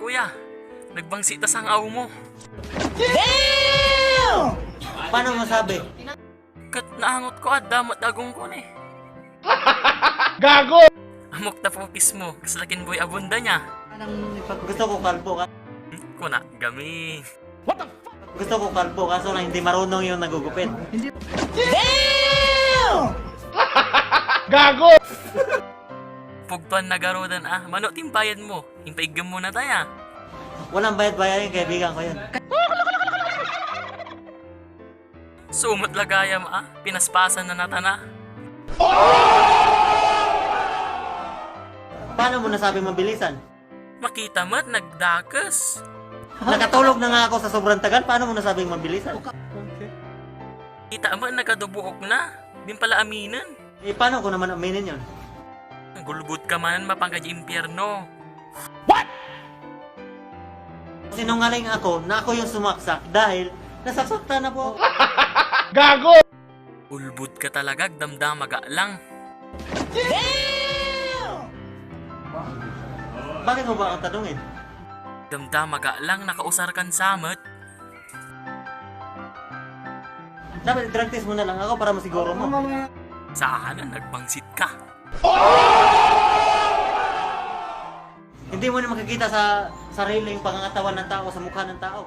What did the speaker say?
kuya. Nagbangsi tas ang aw mo. Paano masabi? Kat naangot ko at damat agong ko ni. Gago! Amok na pupis mo. Kaslakin boy abunda niya. Gusto ko kalbo ka. Kuna, gami. Gusto ko kalbo kaso lang hindi marunong yung nagugupit. Gago! Pugtuan na garudan Mano timbayan mo. Impaigam mo na taya. Walang bayad-bayad yung kaibigan ko yun. Sumot lagayam Pinaspasan na natana. Paano mo nasabi mabilisan? Makita mo't nagdakas. Nakatulog na nga ako sa sobrang tagal, paano mo nasabing mabilisan? Kita mo nagadubuok na. Din pala aminan. Eh, paano ko naman aminin yun? Gulbut ka man mapangkaj impyerno. Sinungaling ako na ako yung sumaksak dahil nasasaktan na po ako. Gago! Ulbud ka talaga, damdamaga lang. Bakit mo ba akong tanungin? Damdamaga lang, nakausar kan samot. Dapat drug test mo na lang ako para masiguro mo. Saan na nagbangsit ka? Hindi mo na makikita sa sariling pangangatawan ng tao, sa mukha ng tao.